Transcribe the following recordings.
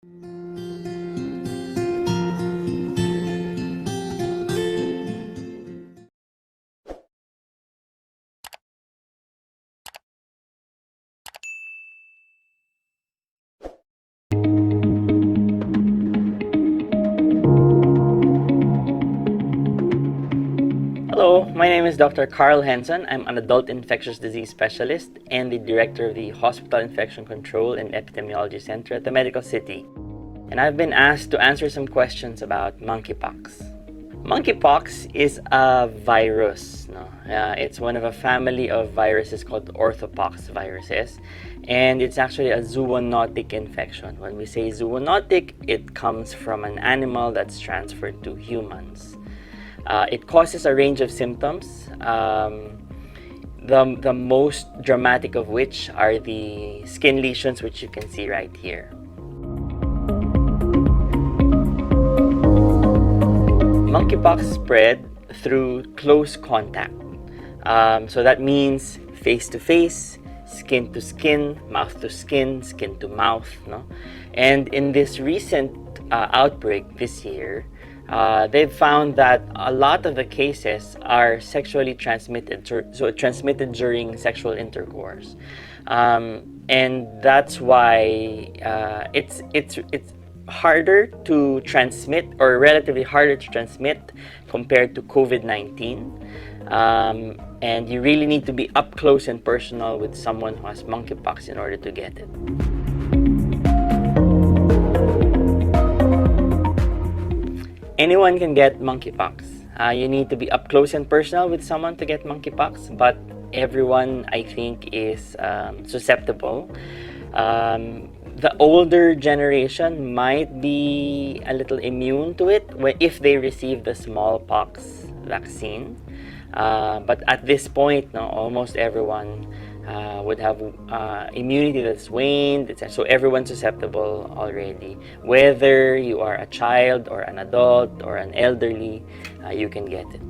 Hello, my name is Dr. Carl Henson. I'm an adult infectious disease specialist and the director of the Hospital Infection Control and Epidemiology Center at the Medical City. And I've been asked to answer some questions about monkeypox. Monkeypox is a virus. It's one of a family of viruses called orthopox viruses, and it's actually a zoonotic infection. When we say zoonotic, it comes from an animal that's transferred to humans. It causes a range of symptoms, the most dramatic of which are the skin lesions, which you can see right here. Monkeypox spread through close contact. So that means face-to-face, skin-to-skin, mouth-to-skin, skin-to-mouth. And in this recent outbreak this year, they've found that a lot of the cases are sexually transmitted, so transmitted during sexual intercourse, and that's why it's harder to transmit, or relatively harder to transmit compared to COVID-19, and you really need to be up close and personal with someone who has monkeypox in order to get it. Anyone can get monkeypox. You need to be up close and personal with someone to get monkeypox, but everyone, I think, is susceptible. The older generation might be a little immune to it if they receive the smallpox vaccine. But at this point, almost everyone would have immunity that's waned, so everyone's susceptible already. Whether you are a child or an adult or an elderly, you can get it.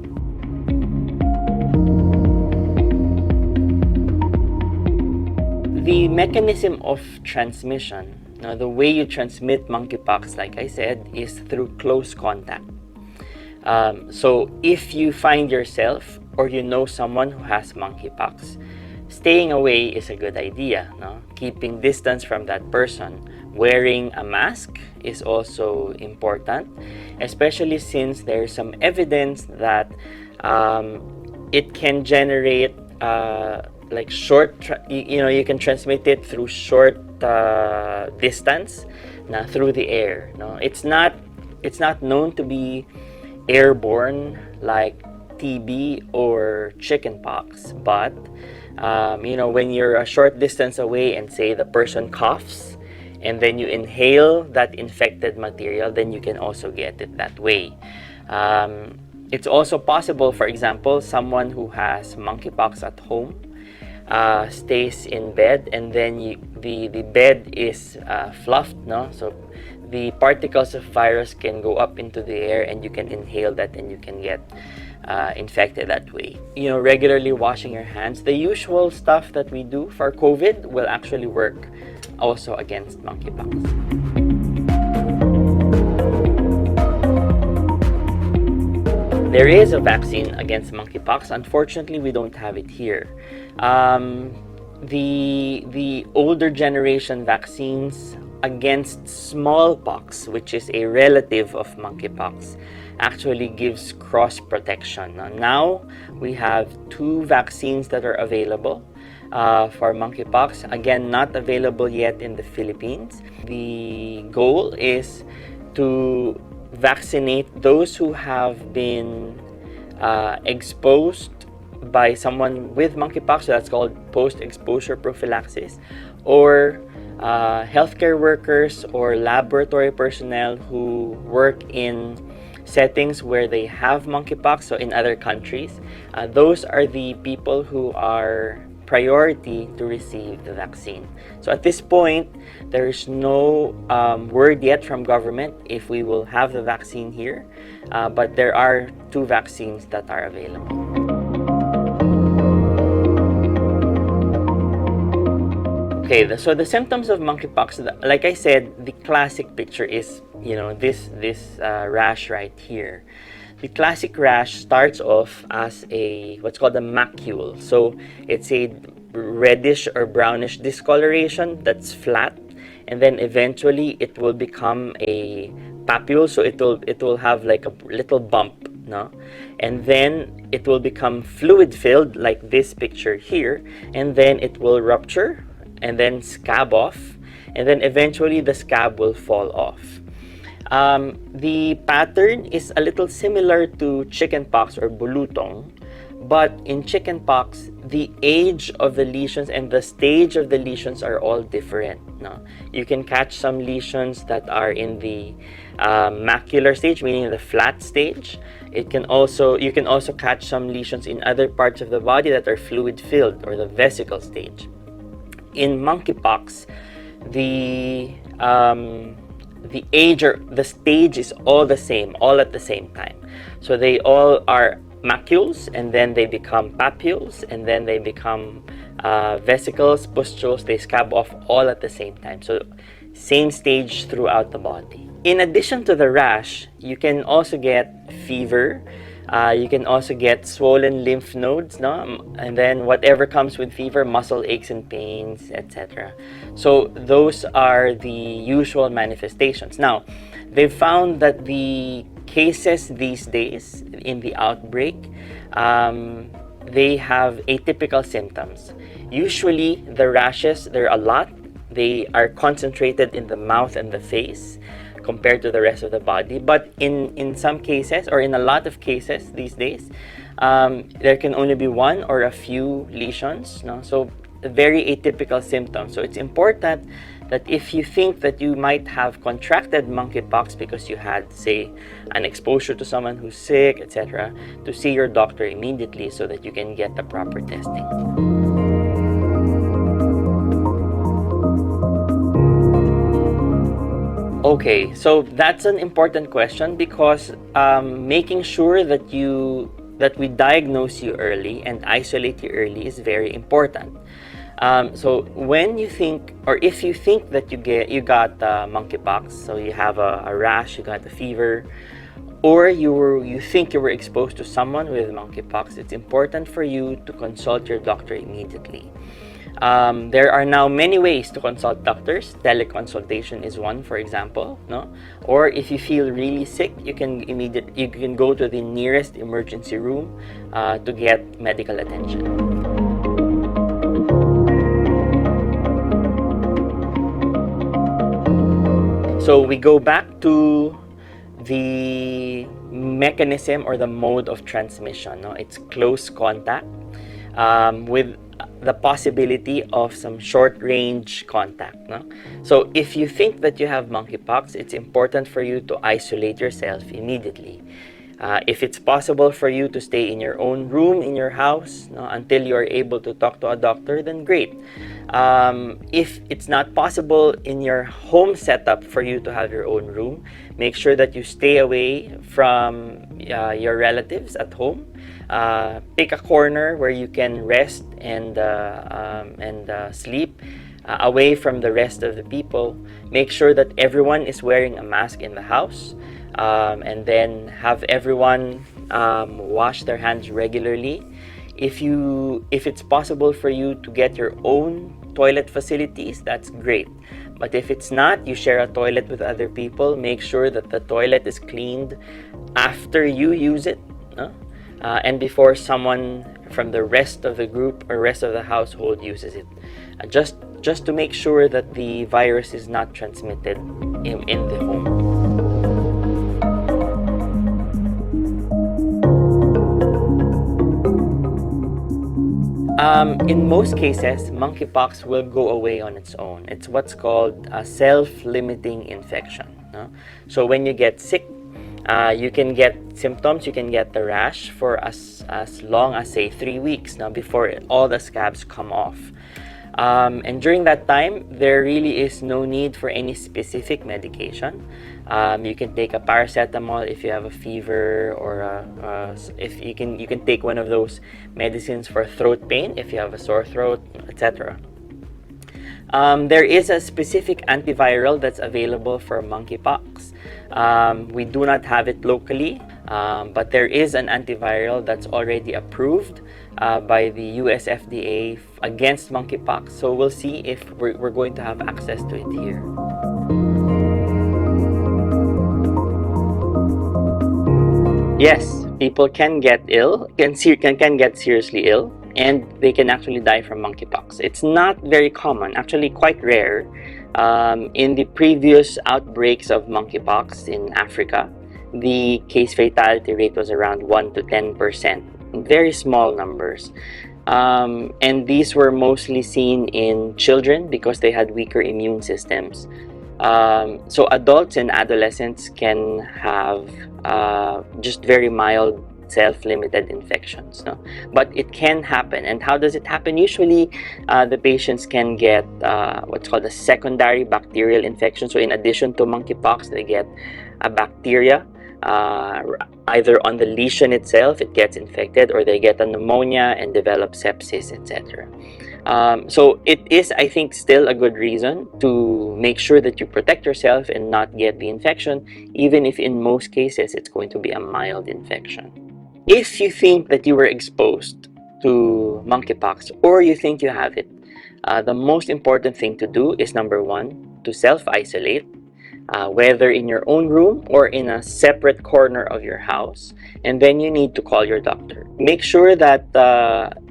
The mechanism of transmission, the way you transmit monkeypox, like I said, is through close contact. So if you find yourself or you know someone who has monkeypox, staying away is a good idea. Keeping distance from that person. Wearing a mask is also important, especially since there's some evidence that it can generate like you can transmit it through short distance through the air. It's not known to be airborne like TB or chickenpox, but when you're a short distance away and say the person coughs and then you inhale that infected material, then you can also get it that way. It's also possible, for example, someone who has monkeypox at home stays in bed, and then the bed is fluffed, so the particles of virus can go up into the air and you can inhale that and you can get infected that way. Regularly washing your hands, the usual stuff that we do for COVID, will actually work also against monkeypox. There is a vaccine against monkeypox. Unfortunately, we don't have it here. The older generation vaccines against smallpox, which is a relative of monkeypox, actually gives cross protection. Now we have 2 vaccines that are available for monkeypox. Again, not available yet in the Philippines. The goal is to vaccinate those who have been exposed by someone with monkeypox, so that's called post-exposure prophylaxis, or healthcare workers or laboratory personnel who work in settings where they have monkeypox, so in other countries. Those are the people who are priority to receive the vaccine. So at this point, there is no word yet from government if we will have the vaccine here, but there are 2 vaccines that are available. Okay, so the symptoms of monkeypox, like I said, the classic picture is, this rash right here. The classic rash starts off as what's called a macule. So it's a reddish or brownish discoloration that's flat, and then eventually it will become a papule. So it will have like a little bump, no? And then it will become fluid filled like this picture here, and then it will rupture and then scab off, and then eventually the scab will fall off. The pattern is a little similar to chickenpox or bulutong, but in chickenpox, the age of the lesions and the stage of the lesions are all different. No? You can catch some lesions that are in the macular stage, meaning the flat stage. You can also catch some lesions in other parts of the body that are fluid filled or the vesicle stage. In monkeypox, the age or the stage is all the same, all at the same time. So they all are macules, and then they become papules, and then they become vesicles, pustules. They scab off all at the same time. So same stage throughout the body. In addition to the rash, you can also get fever. You can also get swollen lymph nodes, no? And then whatever comes with fever, muscle aches and pains, etc. So those are the usual manifestations. Now, they've found that the cases these days in the outbreak, they have atypical symptoms. Usually the rashes, there are a lot. They are concentrated in the mouth and the face compared to the rest of the body. But in some cases, or in a lot of cases these days, there can only be one or a few lesions. No? So very atypical symptoms. So it's important that if you think that you might have contracted monkeypox because you had, say, an exposure to someone who's sick, etc., to see your doctor immediately so that you can get the proper testing. Okay, so that's an important question because making sure that we diagnose you early and isolate you early is very important. So when you think, or if you think that you got monkeypox, so you have a rash, you got a fever, or you think you were exposed to someone with monkeypox, it's important for you to consult your doctor immediately. There are now many ways to consult doctors. Teleconsultation is one, for example, no? Or if you feel really sick, you can go to the nearest emergency room to get medical attention. So we go back to the mechanism or the mode of transmission. No? It's close contact with the possibility of some short-range contact. No? So if you think that you have monkeypox, it's important for you to isolate yourself immediately. If it's possible for you to stay in your own room in your house, no, until you are able to talk to a doctor, then great. If it's not possible in your home setup for you to have your own room, make sure that you stay away from your relatives at home. Pick a corner where you can rest and sleep away from the rest of the people. Make sure that everyone is wearing a mask in the house. And then have everyone wash their hands regularly. If it's possible for you to get your own toilet facilities, that's great. But if it's not, you share a toilet with other people, make sure that the toilet is cleaned after you use it, no? And before someone from the rest of the group or rest of the household uses it. Just to make sure that the virus is not transmitted in the home. In most cases, monkeypox will go away on its own. It's what's called a self-limiting infection. No? So when you get sick, you can get symptoms, you can get the rash for as long as, say, 3 weeks now before all the scabs come off. And during that time, there really is no need for any specific medication. You can take a paracetamol if you have a fever, or if you can take one of those medicines for throat pain if you have a sore throat, etc. There is a specific antiviral that's available for monkeypox. We do not have it locally, but there is an antiviral that's already approved by the US FDA against monkeypox. So we'll see if we're going to have access to it here. Yes, people can get ill, can get seriously ill, and they can actually die from monkeypox. It's not very common, actually quite rare. In the previous outbreaks of monkeypox in Africa, the case fatality rate was around 1 to 10%, very small numbers. And these were mostly seen in children because they had weaker immune systems. So adults and adolescents can have just very mild self-limited infections, no? But it can happen. And how does it happen? Usually the patients can get what's called a secondary bacterial infection. So in addition to monkeypox, they get a bacteria either on the lesion itself, it gets infected, or they get a pneumonia and develop sepsis, etc. So it is, I think, still a good reason to make sure that you protect yourself and not get the infection, even if in most cases it's going to be a mild infection. If you think that you were exposed to monkeypox or you think you have it, the most important thing to do is, number one, to self-isolate, whether in your own room or in a separate corner of your house, and then you need to call your doctor. Make sure that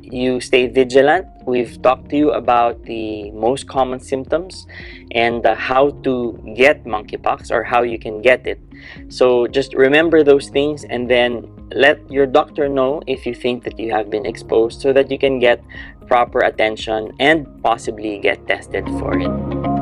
you stay vigilant. We've talked to you about the most common symptoms and how to get monkeypox or how you can get it. So just remember those things and then let your doctor know if you think that you have been exposed so that you can get proper attention and possibly get tested for it.